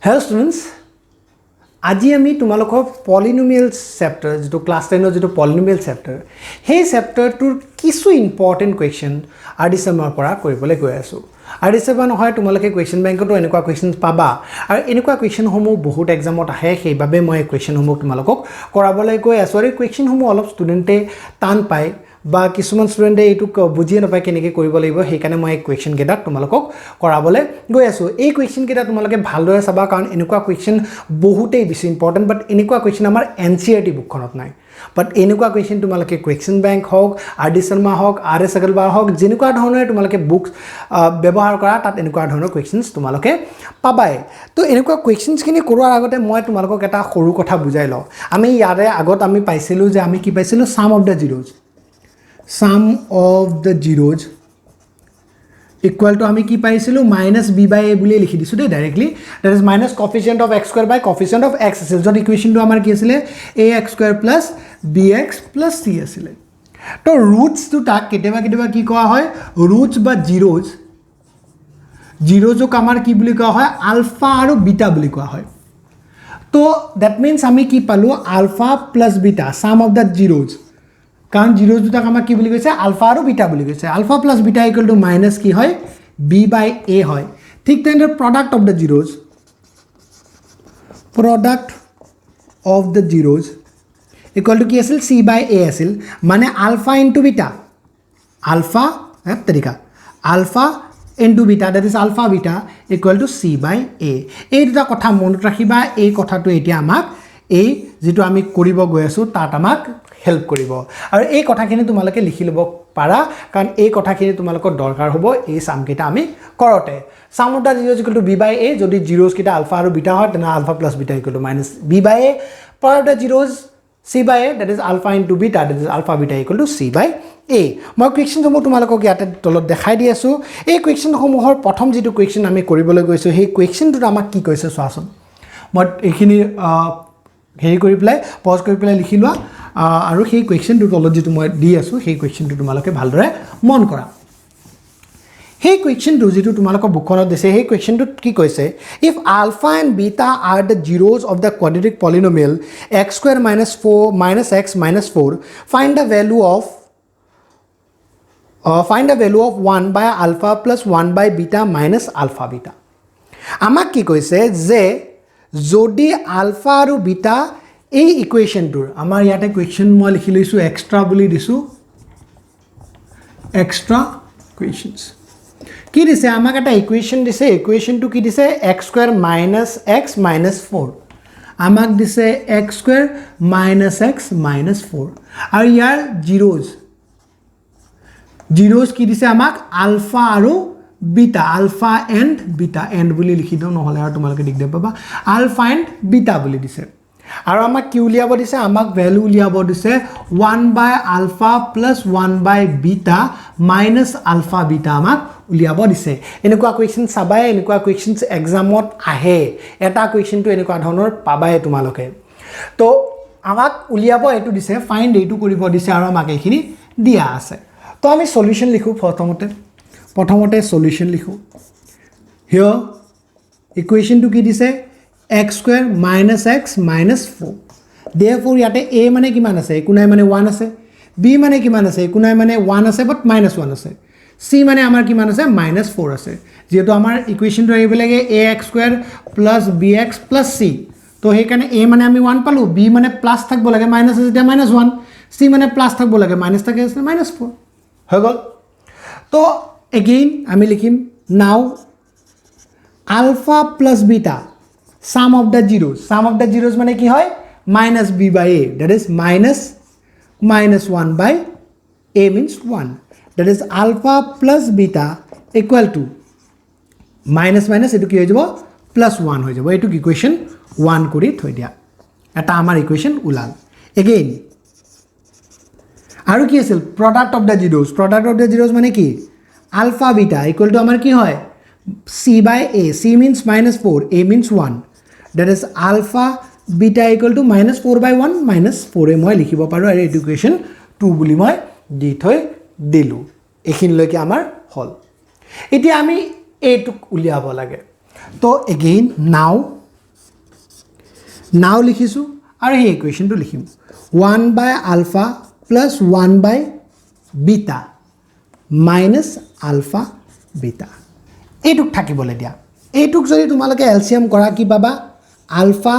Hello students, আজি আমি তোমালোকৰ পলিনোমিয়েলছ চেপ্টাৰ যেটো ক্লাস 10 যেটো পলিনোমিয়েল চেপ্টাৰ সেই চেপ্টাৰটোৰ কিছু ইম্পৰ্টেন্ট কোৱেশ্চন আৰডিসেমৰ পৰা কৰিবলৈ গৈ আছো আৰডিসেমৰ নহয় তোমালোকে কোৱেশ্চন বেংকটো এনেকুৱা কোৱেশ্চনছ পাবা আৰু এনেকুৱা কোৱেশ্চন সমূহ বহুত এক্সামত আহে সেইভাবে মই কোৱেশ্চন সমূহ তোমালোকক কৰাবলৈ গৈ আছো আৰু কোৱেশ্চন সমূহ অলপ ষ্টুডেন্টে টান পায় বা কিছুমান ষ্টুডেন্টে এটো বুজিয়ে নাপায় কেনেকৈ কৰিব লাগিব সেইকাৰণে মই কোৱেশ্চন কেইটা তোমালোকক কৰাবলৈ গৈ আছো এই কোৱেশ্চন কেইটা তোমালোকে ভালদৰে চাবা কাৰণ এনেকুৱা কোৱেশ্চন বহুতেই বেছি ইম্পৰ্টেন্ট বাট এনেকুৱা কোৱেশ্চন আমাৰ এনসিআৰটি বুকখনত নাই বাট এনেকুৱা কোৱেশ্চন তোমালোকে কোৱেশ্চন বেংক হওক আৰডি শৰ্মা হওক আৰএস আগৰৱাল হওক যেনেকুৱা ধৰণৰ তোমালোকে বুকস ব্যৱহাৰ কৰা তাত এনেকুৱা ধৰণৰ কোৱেশ্চনছ তোমালোকে পাবাই তো এনেকুৱা কোৱেশ্চনছ খিনি কৰাৰ আগতে মই তোমালোকক এটা সৰু কথা বুজাই লওঁ আমি ইয়াৰে আগত আমি পাইছিলো যে আমি কি পাইছিলো sum of the zeros sum of the zeros equal to আমি কি পাইছিলো -b/a বুলি লিখি দিছো দে directly that is minus coefficient of x square by coefficient of x আছিল যত ইকুৱেচনটো আমাৰ কি আছিল ax square plus bx plus c আছিল তো roots to তাক কেতিয়াবা কেতিয়াবা কি কোৱা হয় roots বা zeros আমাৰ কি বুলি কোৱা হয় আলফা আৰু বিটা বুলি কোৱা হয় তো that means আমি কি পালো alpha plus beta sum of the zeros কাৰণ জিৰোজ দুটাক আমাক কি বুলি কৈছে আলফা আৰু বিটা বুলি কৈছে alpha plus beta equal to minus কি হয় b/a হয় ঠিক তেনে product of the zeros equal to কি আছিল c/a আছিল মানে alpha into beta alpha into beta that is alpha beta equal to c/a এই দুটা কথা মনত ৰাখিবা এই কথাটো এতিয়া আমাক এই যেটো আমি কৰিব গৈ আছো তাত আমাক হেল্প কৰিব আৰু এই কথাখিনি তোমালোকে লিখি লব পাৰা কাৰণ এই কথাখিনি তোমালোকৰ দৰকাৰ হ'ব এই সাম কেইটা আমি কৰতে sum of the zeros equal to b/a যদি জিৰোজ কেইটা আলফা আৰু বিটা হয় তেনে alpha plus beta equal to minus b/a power of the zeros c/a that is alpha into beta that is alpha beta equal to c/a মই question সমূহ তোমালোকক ইয়াতে তলত দেখাই দি আছো এই কোৱেশ্চন সমূহৰ প্ৰথম যেটো কোৱেশ্চন আমি কৰিবলৈ গৈছো সেই কোৱেশ্চনটো আমাক কি কৈছে চোৱাচোন মই এইখিনি হেৰি কৰি প্লাই পজ কৰি প্লাই লিখি লোৱা আৰু সেই কোৱেশ্চনটো তলত যেটো মই দি আছো সেই কোৱেশ্চনটো তোমালোকে ভালদৰে মন কৰা সেই কোৱেশ্চনটো যেটো তোমালোকৰ বুকখনত দিছে সেই কোৱেশ্চনটো কি কৈছে if alpha and beta are the zeros of the quadratic polynomial x square minus 4 minus x minus 4 find the value of 1 by alpha plus 1 by beta minus alpha beta আমাক কি কৈছে যে যদি আলফা আৰু বিটা এই ইকুৱেচনটোৰ আমাৰ ইয়াতে কোৱেশ্চন মই লিখি লৈছো এক্সট্ৰা বুলি দিছো এক্সট্ৰা কোৱেশ্চনছ কি দিছে আমাক এটা ইকুৱেচন দিছে ইকুৱেচনটো কি দিছে x স্কয়াৰ - x - 4 আমাক দিছে x স্কয়াৰ - x - 4 আৰু ইয়াৰ জিৰোজ কি দিছে আমাক আলফা আৰু beta alpha and beta and বুলি লিখি দিও নহলে আৰু তোমালোকে দিগদাৰ পাবা আলফা এণ্ড বিটা বুলি দিছে আৰু আমাক কি উলিয়াব দিছে আমাক ভ্যালু উলিয়াব দিছে 1 বাই আলফা প্লাস 1 বাই বিটা মাইনাস আলফা বিটা আমাক উলিয়াব দিছে এনেকুৱা কোৱেশ্চন চাবাই এনেকুৱা কোৱেশ্চনছ এক্সামত আহে এটা কোৱেশ্চনটো এনেকুৱা ধৰণৰ পাবাই তোমালোকে তো আমাক উলিয়াব এটো দিছে ফাইন্ড এইটো কৰিব দিছে আৰু আমাক এইখিনি দিয়া আছে তো আমি সলিউশন লিখো প্ৰথমতে সলিউশন লিখো হিয়াৰ ইকুৱেচনটো কি দিছে x square minus x minus 4 therefore ইয়াতে a মানে কিমান আছে একো নাই মানে 1 আছে b মানে কিমান আছে একো নাই মানে 1 আছে বাট -1 আছে c মানে আমাৰ কিমান আছে -4 আছে যেহেতু আমাৰ ইকুৱেচনটো আহিব লাগে ax square plus bx plus c তো হেকাৰণে a মানে আমি 1 পালো b মানে প্লাস থাকব লাগে মাইনাস আছে তেতিয়া -1 c মানে প্লাস থাকব লাগে মাইনাস থাকে আছে -4 হৈ গল তো again আমি লিখিম now alpha plus beta sum of the zeros মানে কি হয় minus b/a that is minus 1 by a means 1 that is alpha plus beta equal to minus এটো কি হৈ যাব plus 1 হৈ যাব এটো ইকুৱেচন 1 কৰি থৈ দিয়া এটা আমাৰ ইকুৱেচন উলাল again আৰু কি আছিল product of the zeros মানে কি alpha beta equal to আমাৰ কি হয় c/a c means -4 a means 1 that is alpha beta equal to -4/1 -4 মই লিখিব পাৰো আৰু ইকুৱেচন 2 বুলি মই দি থৈ দিলো এখিনলৈকে আমাৰ হল এতিয়া আমি এটুক উলিয়াব লাগে তো again now নাও লিখিছোঁ আৰু এই ইকুৱেশ্যনটো লিখিম 1 by alpha plus 1 by beta minus alpha beta এইটুক থাকিবলৈ দিয়া এইটুক যদি তোমালোকে এলচিএম কৰা কি পাবা আলফা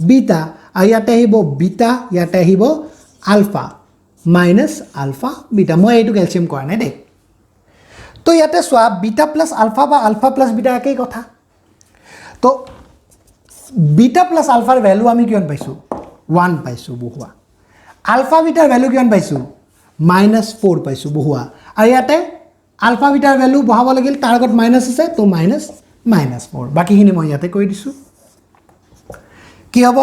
বিটা আৰু ইয়াতে আহিব বিটা ইয়াতে আহিব আলফা মাইনাছ আলফা বিটা মই এইটুক এলচিএম কৰা নাই দেই তো ইয়াতে চোৱা বিটা প্লাছ আলফা বা আলফা প্লাছ বিটা একেই কথা তো বিটা প্লাছ আলফাৰ ভ্যালু আমি কিমান পাইছোঁ 1 পাইছোঁ বহুৱা আলফা বিটাৰ ভ্যালু কিমান পাইছোঁ -4 পাইছোঁ বহুৱা আৰু ইয়াতে আলফা বিটাৰ ভ্যালু বহাব লাগিল তাৰ আগত মাইনাছ আছে তো -4 বাকিখিনি মই ইয়াতে কৈ দিছোঁ কি হ'ব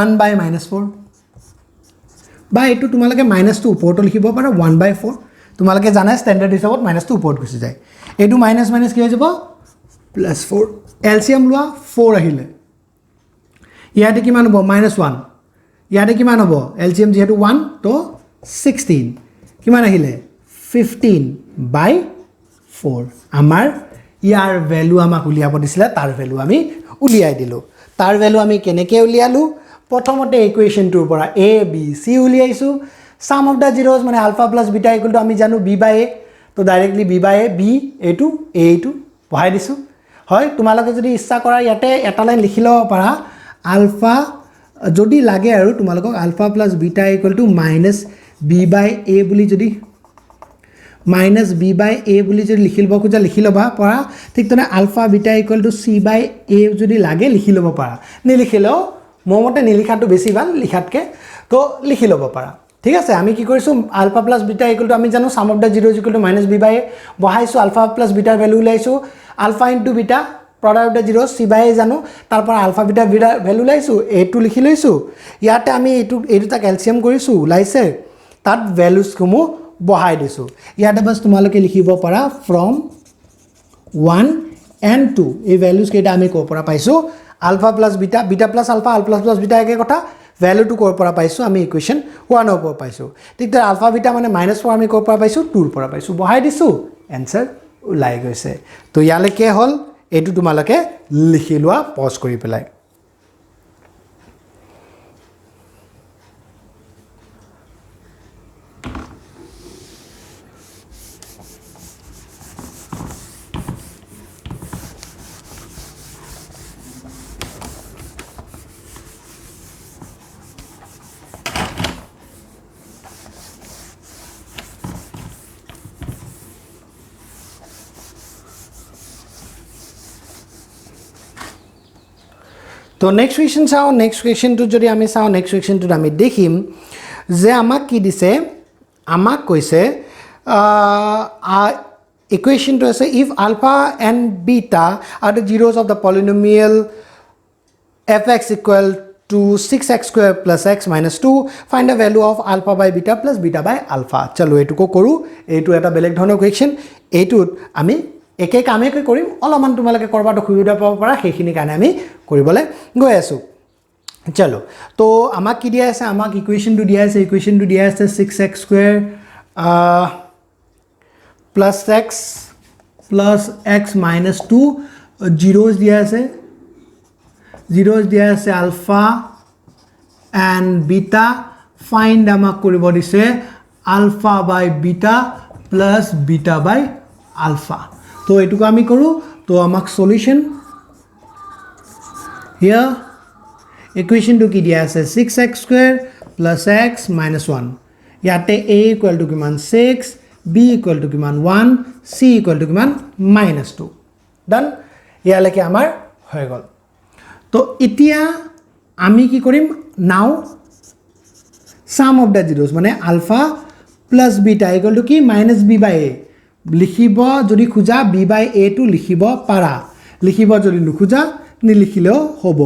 1 by -4 বা এইটো তোমালোকে মাইনাছটো ওপৰতো লিখিব পাৰা 1 by 4 তোমালোকে জানা স্ট্যান্ডাৰ্ড হিচাপত মাইনাছটো ওপৰত গুচি যায় এইটো মাইনাছ মাইনাছ কি হৈ যাব +4 এলচিএম লোৱা 4 আহিলে ইয়াতে কিমান হ'ব -1 ইয়াতে কিমান হ'ব এলচিএম যেহেতু 1 তো 16 কিমান আহিলে 15 by 4 আমাৰ ইয়াৰ ভ্যালু আমাক উলিয়াব দিছিলে তাৰ ভ্যালু আমি উলিয়াই দিলো তাৰ ভ্যালু আমি কেনেকৈ উলিয়ালো প্ৰথমতে ইকুৱেশ্যনটোৰ পৰা a b c উলিয়াইছো sum of the zeros মানে alpha plus beta equal to আমি জানো b by a তো directly b by a b a2 a2 বহাই দিছো হয় তোমালোকে যদি ইচ্ছা কৰা ইয়াতে এটা লাইন লিখি লব পাৰা আলফা যদি লাগে আৰু তোমালোকক alpha plus beta equal to minus b by a বুলি যদি মাইনাস বি বাই এ বুলি যদি লিখি লব খোজা লিখি লবা পাৰা ঠিক তেনে আলফা বিটা ইকুয়াল টু সি বাই এ যদি লাগে লিখি লব পাৰা নিলিখিলেও মোমতে নিলিখাটো বেছি ভাল লিখাতকে তো লিখি লব পাৰা ঠিক আছে আমি কি কৰিছো alpha plus beta equal to আমি জানো sum of the zeros equal to minus b by a বহাইছো আলফা প্লাস বিটাৰ ভ্যালু লাইছো alpha into beta product of the zeros c by a জানো তারপর আলফা বিটা ভ্যালু লাইছো a2 লিখি লইছো ইয়াতে আমি এটু তাক এলসিএম কৰিছো লাইছে তাত ভ্যালুজ কমু বহাই দিছো ইয়াতে বাস তোমালোকে লিখিব পাৰা from 1 and 2 এই ভ্যালুজ কেটা আমি কৰ পৰা পাইছো alpha plus beta beta plus alpha alpha plus beta একে কথা ভ্যালু টু কৰ পৰা পাইছো আমি ইকুৱেশ্যন 1 ৰ পৰা পাইছো ঠিক তাৰ আলফা বিটা মানে -4 আমি কৰ পৰা পাইছো 2 ৰ পৰা পাইছো বহাই দিছো आंसर ওলাই গৈছে তো ইয়ালে কি হল এটু তোমালোকে লিখি লোৱা পজ কৰি পেলাই তো নেক্সট কুৱেশ্যন চাও নেক্সট কুৱেশ্যনটো যদি আমি চাও নেক্সট কুৱেশ্যনটো আমি দেখিম যে আমাক কি দিছে আমাক কৈছে ইকুৱেশ্যনটো আছে if alpha and beta are the zeros of the polynomial fx equal to 6x square plus x minus 2 find the value of alpha by beta plus beta by alpha চলো এটুকো কৰো এটু এটা বেলেগ ধৰণৰ কুৱেশ্যন এটুত আমি একে কামে কৰিম অলমান তোমালোকে কৰবাটো সুবিধা পাব পাৰা সেইখিনি কাৰণে আমি কৰিবলৈ গৈ আছো চলো তো আমাক কি দিয়া আছে আমাক ইকুৱেশ্যনটো দিয়া আছে 6x square plus x plus x minus 2 zeros দিয়া আছে alpha and beta find আমাক কৰিব দিছে alpha by beta plus beta by alpha তো এটুকু আমি কৰো তো আমাক সলিউশন here equation to কি দিয়া আছে 6x square plus x minus 1 ইয়াতে a equal to কিমান 6 b equal to কিমান 1 c equal to কিমান -2 ডান ইয়ালৈকে আমাৰ হৈ গল তো এতিয়া আমি কি কৰিম নাও sum of the zeros মানে alpha plus beta equal to কি -b by a লিখিব যদি খুজা b by a to লিখিব পাৰা লিখিব যদি নুখুজা নিলিখিলেও হ'ব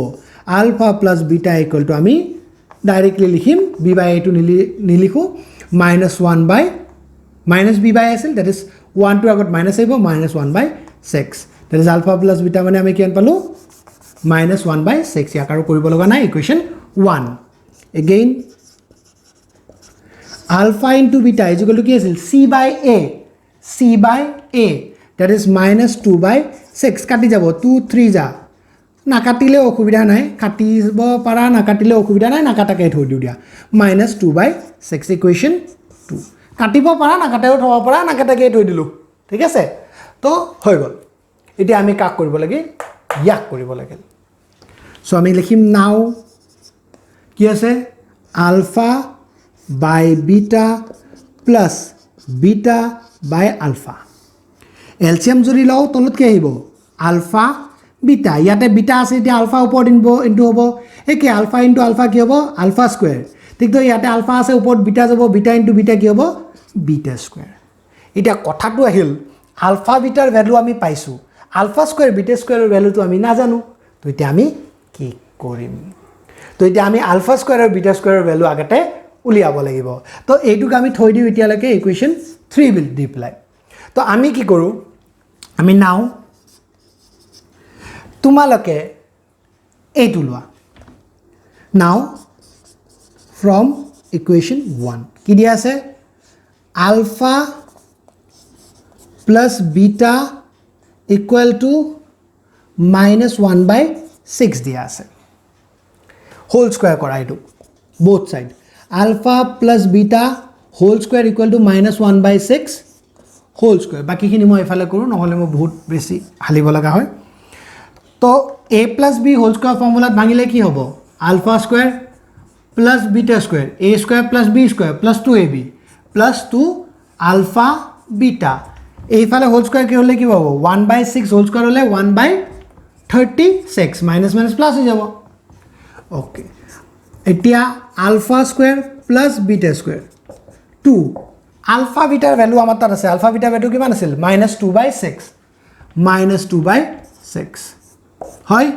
alpha plus beta equal to আমি ডাইৰেক্টলি লিখিম b by a to নিলিখো -1 by -b by a আছিল that is 1 to আগত মাইনাস আহিব -1 by 6 that is alpha plus beta মানে আমি কিমান পালো -1 by 6 ইয়াক আৰু কৰিব লগা নাই equation 1 again alpha into beta is equal to কি আছিল c by a that is -2 by 6 কাটি যাব 2 3 যা নাকাটিলে অসুবিধা নাই কাটিব পাৰা নাকাটিলে অসুবিধা নাই নাকাটাকে থৈ দিও দিয়া -2/6 ইকুৱেশ্যন 2 কাটিব পাৰা নাকাটেও থব পাৰা নাকাটাকে থৈ দিলো ঠিক আছে তো হৈ গল এতিয়া আমি কাক কৰিব লাগে ইয়াক কৰিব লাগে সো আমি লিখিম নাও কি আছে আলফা বাই বিটা প্লাস বিটা বাই আলফা এলচিএম যদি লও তলত কি আহিব আলফা বিটা ইয়াতে বিটা আছে এতিয়া আলফা ওপৰত ইনটু হ'ব একে আলফা ইনটু আলফা কি হ'ব আলফা স্কয়াৰ ঠিক তো ইয়াতে আলফা আছে ওপৰত বিটা যাব বিটা ইনটু বিটা কি হ'ব বিটা স্কয়াৰ এটা কথাটো আহিল আলফা বিটাৰ ভ্যালু আমি পাইছো আলফা স্কয়াৰ বিটা স্কয়াৰৰ ভ্যালুটো আমি নাজানো তো এতিয়া আমি কি কৰিম তো এতিয়া আমি আলফা স্কয়াৰ আৰু বিটা স্কয়াৰৰ ভ্যালু আগতে উলিয়াব লাগিব তো এইটোক আমি থৈ দিও এতিয়ালৈকে ইকুৱেশ্যন 3 বিল দি পেলাই তো আমি কি কৰো আমি নাও তোমালোকে এইটো লোৱা নাও from equation 1 কি দিয়া আছে alpha plus beta equal to -1/6 দিয়া আছে হোল স্কয়াৰ কৰা এইটো both side alpha plus beta whole square equal to -1/6 whole square বাকি খিনি মই এফালে কৰো নহলে মই বহুত বেছি হালিব লগা হয় তো a plus b whole square ফৰ্মুলাত ভাঙিলে কি হ'ব alpha square plus beta square a square plus b square plus 2ab plus 2 alpha beta এইফালে হোল স্কয়াৰ কি হলে কি হ'ব 1/6 হোল স্কয়াৰ হলে 1/36 মাইনাস মাইনাস প্লাস হৈ যাব ওকে এতিয়া alpha square plus beta square 2 alpha beta value আমাৰ তাত আছে alpha beta ভ্যালু কিমান আছিল -2/6 -2/6 হয়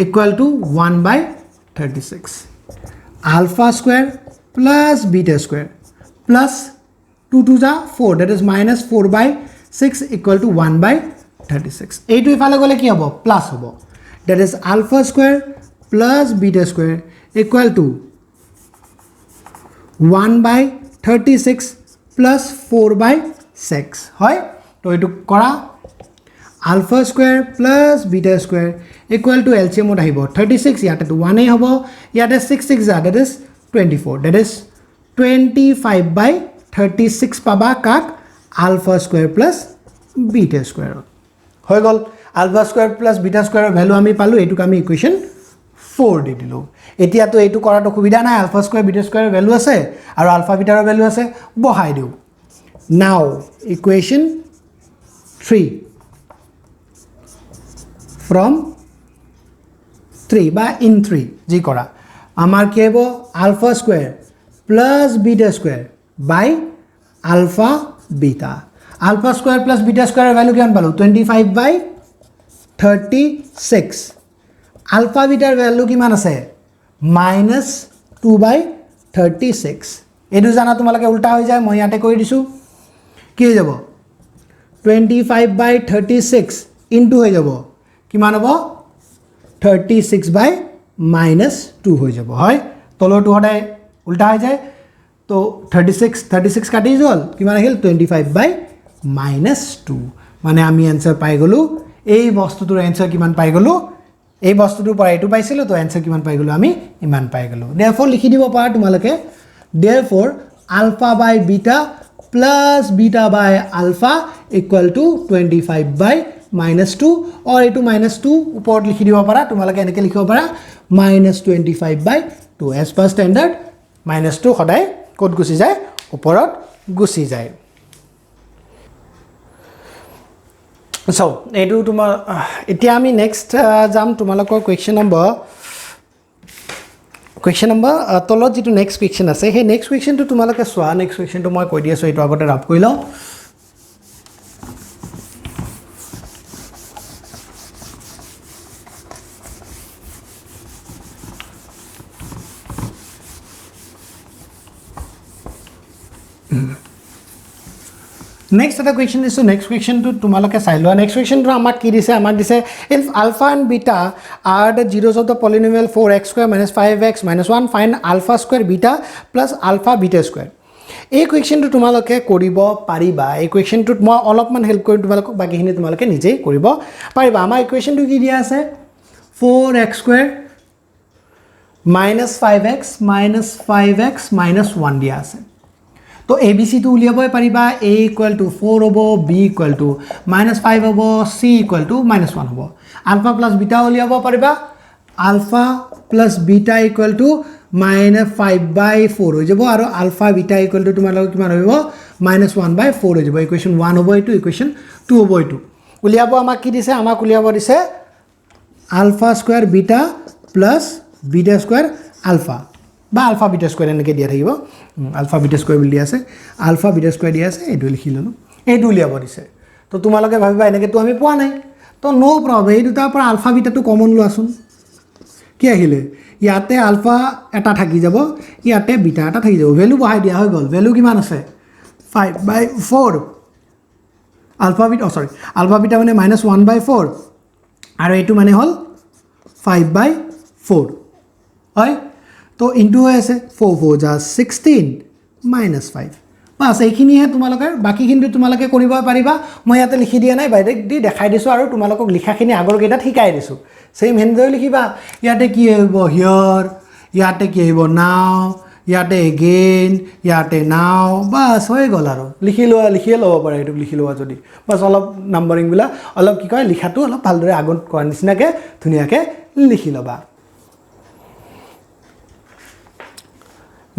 equal to 1/36 alpha square plus beta square plus 2 to the 4 that is -4/6 equal to 1/36 এইটো ইফালে গলে কি হ'ব প্লাস হ'ব that is alpha square plus beta square equal to 1/36 plus 4/6 হয় তো এইটো কৰা alpha square plus beta square equal to LCM ত আহিব 36 ইয়াতে তো 1 এ হ'ব ইয়াতে 6 6 যা that is 24 that is 25/36 পাবা কাক alpha square plus beta square হৈ গল alpha square plus beta square value আমি পালো এটুক আমি ইকুৱেশ্যন 4 দি দিলো এতিয়া তো এটু কৰাটো সুবিধা নাই alpha square beta square value আছে আৰু alpha beta ৰ ভ্যালু আছে বহাই দিও নাও ইকুৱেশ্যন 3 from 3 বা in 3 জি কৰা আমাৰ কি হ'ব alpha square plus beta square by alpha beta alpha square plus beta square value কিমান পালো 25/36 alpha beta ভ্যালু কিমান আছে -2/36 এটো জানা তোমালকে উল্টা হৈ যায় মই ইয়াতে কৰি দিছো কি হৈ যাব 25/36 ইনটু হৈ যাব কিমান হ'ব 36/-2 হৈ যাব হয় তলটো হদাই উল্টা হৈ যায় তো 36 কাটি গল কিমান আহিল 25/-2 মানে আমি आंसर পাই গলো এই বস্তুটোৰ आंसर কিমান পাই গলো এই বস্তুটোৰ পৰা এটো পাইছিল তো आंसर কিমান পাই গলো আমি ইমান পাই গলো therefore লিখি দিব পাৰা তোমালকে therefore alpha by beta plus beta by alpha equal to 25/-2 और एटू -2 ऊपर लिखि दिबा पारा तुमालके एनेके लिखिब पारा -25/2 एज पर स्टैंडर्ड -2 खडाय कोड गुसि जाय ऊपरत गुसि जाय सो एटू तुमा इতিয়া আমি नेक्स्ट जाम तुमालকৰ क्वेश्चन नंबर तলত जितु नेक्स्ट क्वेश्चन আছে हे नेक्स्ट क्वेश्चन तो तुमालके सोआ नेक्स्ट क्वेश्चन तो মই কৈ দি আছো এটো আগতে ৰাপ কই লও Next question is next question to तुमालके साइलो next question to आमाक की दिसे आमाक दिसे if alpha and beta are the zeros of the polynomial 4x square minus 5x minus 1 find alpha square beta plus alpha beta square এই কুৱেশ্যনটো তোমালোকে কৰিব পাৰিবা এই কুৱেশ্যনটোত মই অলপমান হেল্প কৰিম তোমালোকক বাকিখিনি তোমালোকে নিজেই কৰিব পাৰিবা আমাৰ ইকুৱেশ্যনটো কি দিয়া আছে 4x² - 5x - 1 দিয়া আছে তো ABC টো উলিয়াবই পাৰিবা A = 4 হ'ব B = -5 হ'ব C = -1 হ'ব আলফা প্লাছ বিটা উলিয়াব পাৰিবা আলফা প্লাছ বিটা = -5/4 হৈ যাব আৰু আলফা বিটা = তোমালোকৰ কিমান হ'ব -1/4 হৈ যাব ইকুৱেশ্যন 1 হ'ব এইটো ইকুৱেশ্যন 2 হ'ব এইটো উলিয়াব আমাক কি দিছে আমাক উলিয়াব দিছে alpha square beta plus beta square alpha বা আলফা বিটা স্কয়াৰ এনেকৈ দিয়া থাকিব আলফা বিটা স্কয়াৰ বুলি দিয়া আছে আলফা বিটা স্কয়াৰ দিয়া আছে এইটো লিখি ললো এইটো উলিয়াব দিছে তো তোমালোকে ভাবিবা এনেকেতো আমি পোৱা নাই তো নো প্ৰব্লেম এই দুটাৰ পৰা আলফা বিটাটো কমন লোৱাচোন কি আহিলে ইয়াতে আলফা এটা থাকি যাব ইয়াতে বিটা এটা থাকি যাব ভ্যালু বহাই দিয়া হৈ গ'ল ভ্যালু কিমান আছে 5/4 আলফা বিটা সৰি আলফা বিটা মানে -1/4 আৰু এইটো মানে হল 5/4 হয় তো ইনটু হৈ আছে 4 4 যা 16 -5 বাস এইখিনিহে তোমালোকৰ বাকিখিনি তোমালোকে কৰিব পাৰিবা মই ইয়াতে লিখি দিয়া নাই বাইদেক দি দেখাই দিছো আৰু তোমালোকক লিখাখিনি আগৰ কেইটাত শিকাই দিছো সেম হেনদৰে লিখিবা ইয়াতে কি হ'ব হিয়ৰ ইয়াতে কি হ'ব নাও ইয়াতে এগেইন ইয়াতে নাও বাস হৈ গ'ল আৰু লিখিয়ে ল'ব পাৰে এইটো লিখি লোৱা যদি বাস অলপ নাম্বাৰিং বিলাক অলপ কি কয় লিখাটো অলপ ভালদৰে আগত কৰাৰ নিচিনাকে ধুনীয়াকে লিখি ল'বা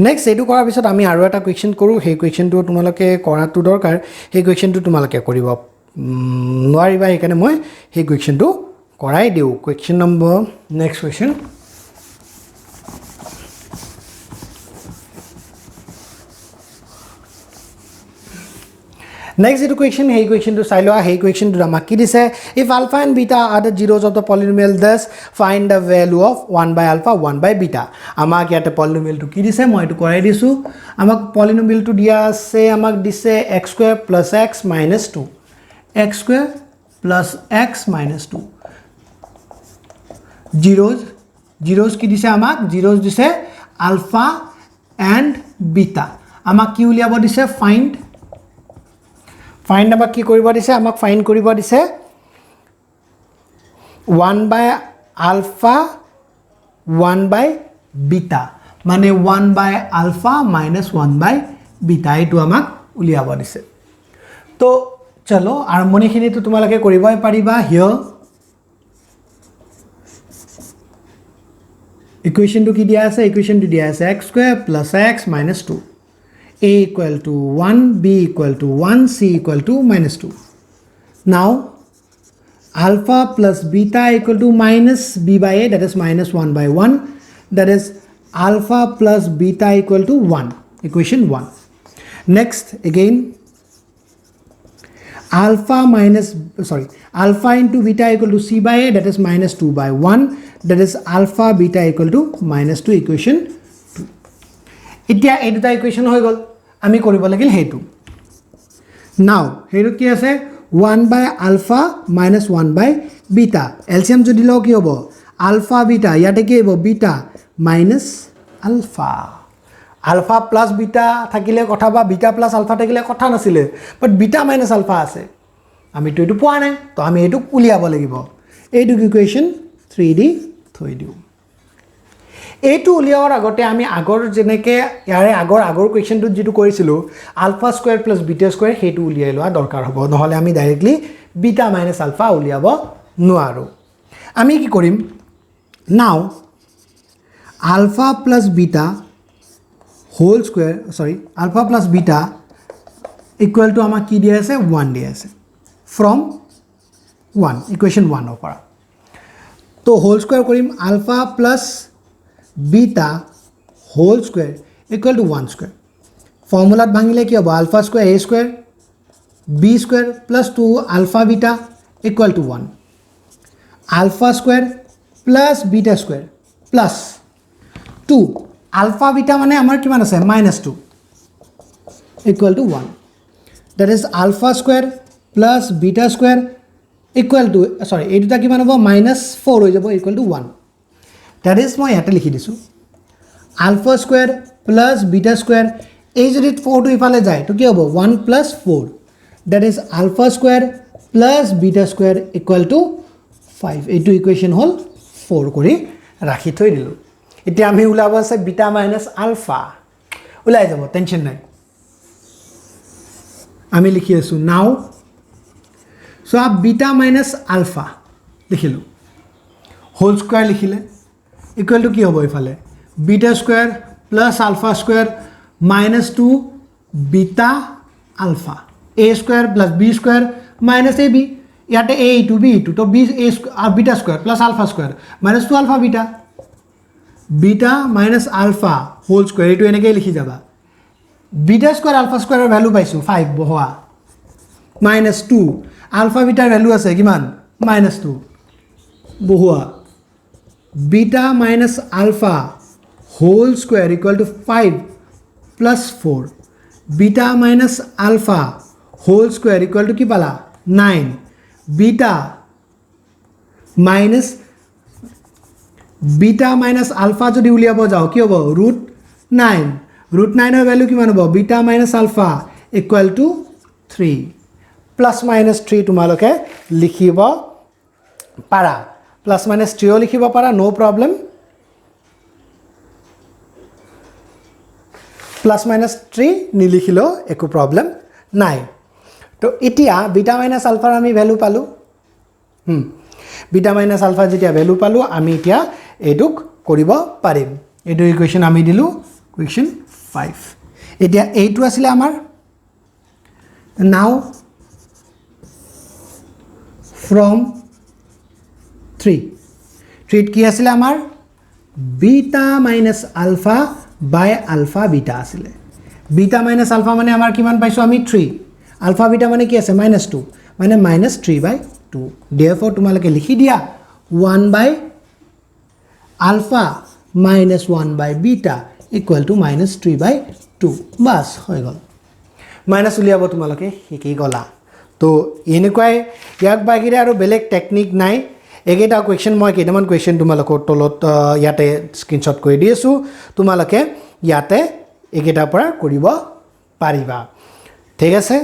নেক্সট এইটো কৰাৰ পিছত আমি আৰু এটা কুৱেশ্যন কৰোঁ সেই কুৱেশ্যনটো তোমালোকে কৰাটো দৰকাৰ সেই কুৱেশ্যনটো তোমালোকে কৰিব নোৱাৰিবা সেইকাৰণে মই সেই কুৱেশ্যনটো কৰাই দিওঁ question number next question Next equation, hey equation to silo, hey equation to Ramaki dise. If alpha and beta are the zeros of the polynomial, thus find the value of 1/alpha, 1/beta. Amak yate polynomial to ki dise, moi to korai disu. Amak polynomial to dia se amak dise x² + x - 2. x² + x - 2. Zeros ki dise amak zeros dise alpha and beta. Amak ki uliabo dise find আমাক কি কৰিব দিছে আমাক find কৰিব দিছে 1/alpha 1/beta মানে 1/alpha - 1/beta এইটো আমাক উলিয়াব দিছে তো চলো আৰম্ভণিখিনি তো তোমালোকে কৰিবই পাৰিবা হিয় ইকুৱেশ্যনটো কি দিয়া আছে ইকুৱেশ্যনটো দিয়া আছে x² + x - 2 A = 1, B = 1, C = -2. Now, alpha plus beta = -b/a, that is -1/1. That is alpha plus beta = 1. Equation 1. Next, again, alpha into beta = c/a, that is -2/1. That is alpha beta = -2. Equation 2. এতিয়া এই দুটা equation হৈ গ'ল আমি কৰিব লাগিল হেতু নাও হেতু কি আছে 1/alpha - 1/beta এলচিয়াম যদি লও কি হ'ব আলফা বিটা ইয়াতে কি হ'ব beta minus alpha alpha plus beta থাকিলে কথা বা বিটা প্লাস আলফা থাকিলে কথা নাছিলে বাট বিটা মাইনাস আলফা আছে আমি তো এটো পোৱা নাই তো আমি এটো উলিয়াব লাগিব এইটো ইকুৱেশ্যন 3D থৈ দিও এইটো উলিয়াৰ আগতে আমি আগৰ জেনেকে ইয়াৰে আগৰ কোৱেশ্চনটো যেটো কৰিছিলো alpha square plus beta square হেতু উলিয়াই লোৱা দৰকাৰ হ'ব নহলে আমি ডাইৰেক্টলি বিটা মাইনাস আলফা উলিয়াব নোৱাৰো আমি কি কৰিম নাও alpha plus beta whole square alpha plus beta equal to আমাক কি দিয়া আছে 1 দিয়া আছে from 1 ইকুৱেশ্যন 1 ৰ পৰা তো হোল স্কয়াৰ কৰিম alpha plus beta whole square equal to 1 square formula ভাঙিলে কি হ'ব alpha square a square b square plus 2 alpha beta equal to 1 alpha square plus beta square plus 2 alpha beta মানে আমাৰ কিমান আছে -2 equal to 1 that is alpha square plus beta square equal to এই দুটা কিমান হ'ব -4 হৈ যাব equal to 1 that is মই ইয়াতে লিখি দিছো alpha square plus beta square এই যদি 4 টো ইফালে যায় তো কি হ'ব 1 + 4 that is alpha square plus beta square equal to 5 এইটো ইকুয়েশন হল 4 কৰি ৰাখি থৈ দিলো এতিয়া আমি উলাব আছে বিটা মাইনাস আলফা উলাই যাব টেনশন নাই আমি লিখি আছো নাও so up beta minus alpha লিখিলো হোল স্কয়ার লিখিলে ইকুয়াল টু কি হ'ব ইফালে beta square plus alpha square minus 2 beta alpha a square plus b square minus ab ইয়াতে a to b to b a square beta square plus alpha square minus 2 alpha beta beta minus alpha whole square এটো এনেকৈ লিখি যাবা beta square alpha square এর value পাইছো 5 বহা minus 2 alpha beta value আছে কিমান minus 2 বহা beta minus alpha whole square equal to 5 plus 4 beta minus alpha whole square equal to কি পালা 9 beta minus alpha যদি উলিয়াব যাও কি হ'ব √9 এর ভ্যালু কিমান হ'ব beta minus alpha equal to 3 plus minus 3 তোমালোকে লিখিব পাৰা plus minus 3 ও লিখিব পাৰা নো প্ৰবলেম plus minus 3 নিলিখিলো একো প্ৰবলেম নাই তো এতিয়া বিটা মাইনাস আলফাৰ আমি ভ্যালু পালো বিটা মাইনাস আলফা যেতিয়া ভ্যালু পালো আমি এতিয়া এডুক কৰিব পাৰিম এডু ইকুয়েশন আমি দিলো ইকুয়েশন 5 এতিয়া এইটো আছিল আমাৰ নাও ফ্ৰম 3 কি আছিল আমাৰ beta minus alpha by alpha beta আসলে beta minus alpha মানে আমার কিমান পাইছো আমি 3 alpha beta মানে কি আছে -2 মানে -3/2 therefore তোমালকে লিখি দিয়া 1 by alpha minus 1 by beta equal to -3/2 বাস হৈ গল মাইনাস উলিয়াব তোমালকে হিকি গলা তো এনেকুৱাই ইয়াক বাগিৰে আৰু বেলেগ টেকনিক নাই একেটা কোৱেশ্চন মই কেইটামান কোৱেশ্চন তোমালোকৰ তলত ইয়াতে স্ক্ৰিনশ্বট কৰি দি আছো তোমালোকে ইয়াতে একেটাৰ পৰা কৰিব পাৰিবা ঠিক আছে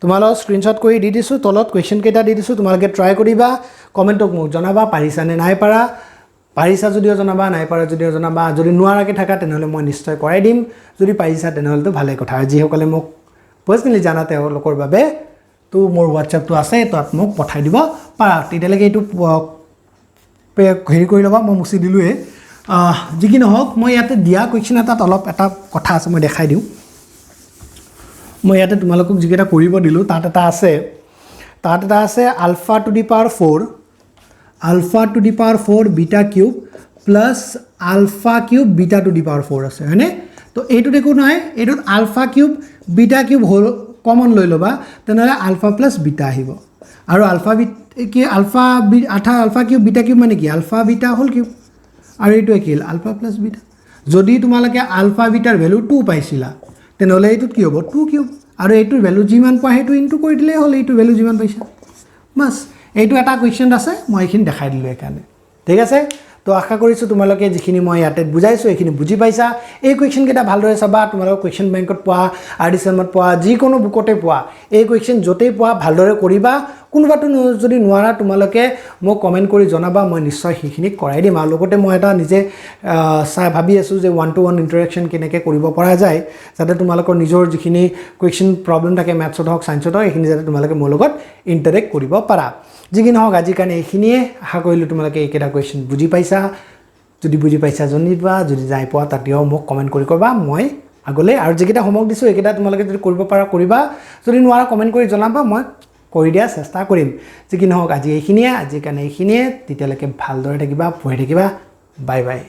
তোমালোক স্ক্ৰিনশ্বট কৰি দি দিছো তলত কোৱেশ্চন কেইটা দি দিছো তোমালোকে ট্ৰাই কৰিবা কমেন্টক মোক জনাবা পাৰিছা নে নাই পাৰা পাৰিছা যদিও জনাবা নাই পাৰা যদিও জনাবা যদি নোৱাৰাকে থাকা তেনেহলে মই নিশ্চয় কৰাই দিম যদি পাৰিছা তেনেহলে তো ভালে কথা যি সকলে মোক পাৰ্সোনালি জানাতে লোকৰ বাবে তো মোৰ WhatsApp তো আছে তাত মোক পঠাই দিব পাৰা তেতিয়ালৈকে এইটো হেৰি কৰি লবা মই মুছি দিলোৱে যি কি নহওক মই ইয়াতে দিয়া কোৱেশ্চন এটা অলপ এটা কথা আছে মই দেখাই দিও মই ইয়াতে তোমালোকক যিকেটা কৰিব দিলো তাত এটা আছে alpha to the power 4 beta cube plus alpha cube beta to the power 4 আছে হয়নে তো এইটো দেখো নহয় এইটো alpha cube beta cube whole common লৈ লবা তেনেহলে আলফা প্লাস বিটা আহিব আৰু আলফা কি আলফা কিউব বিটা কিউব মানে কি আলফা বিটা হোল কিউব আৰু এইটো কি আলফা প্লাস বিটা যদি তোমালকে আলফা বিটাৰ ভ্যালু 2 পাইছিলা তেনেহলে এইটো কি হ'ব 2 কিউব আৰু এইটোৰ ভ্যালু যিমান পায় হেতু ইনটু কৰি দিলে হল এইটো ভ্যালু যিমান পাইছা বাস এইটো এটা কোৱেশ্চন আছে মই এখিনি দেখাই দিলো এখানে ঠিক আছে তো আশা কৰিছো তোমালোকে যিখিনি মই ইয়াতে বুজাইছো এখিনি বুজি পাইছা এই কোৱেশ্চন কেটা ভালদৰে চাবা তোমালোক কোৱেশ্চন বেংকত পোৱা আৰডিসএমত পোৱা যি কোনো বুকতে পোৱা এই কোৱেশ্চন যতেই পোৱা ভালদৰে কৰিবা কোনবাটো যদি নোৱাৰা তোমালোকে মোক কমেন্ট কৰি জনাবা মই নিশ্চয় হিখিনি কৰাই দিম আৰু লগতে মই এটা নিজে চাই ভাবি আছো যে 1-to-1 ইন্টাৰেকশন কেনেকৈ কৰিব পৰা যায় যাতে তোমালোকৰ নিজৰ যিখিনি কোৱেশ্চন প্ৰবলেম থাকে ম্যাথছত হওক সায়েন্সত হওক এখিনি যাতে তোমালোকে মোৰ লগত ইন্টাৰেক্ট কৰিব পাৰা যিকি নহওক আজি কাৰণে এখিনিয়ে আশা কৰিলো তোমালোকে এইকেটা কোৱেশ্চন বুজি পাইছা যদি বুজি পাইছা জনিবা যদি যাই পোৱা তাতেও মোক কমেন্ট কৰি কবা মই আগলে আৰু যিকেটা হোমৱৰ্ক দিছো এইকেটা তোমালোকে যদি কৰিব পাৰা কৰিবা যদি নোৱাৰা কমেন্ট কৰি জনাবা মই কৰি দিয়া চেষ্টা কৰিম যিকি নহওক আজি এইখিনিয়ে আজি কাৰণে এইখিনিয়ে তেতিয়ালৈকে ভালদৰে থাকিবা পঢ়ি থাকিবা বাই বাই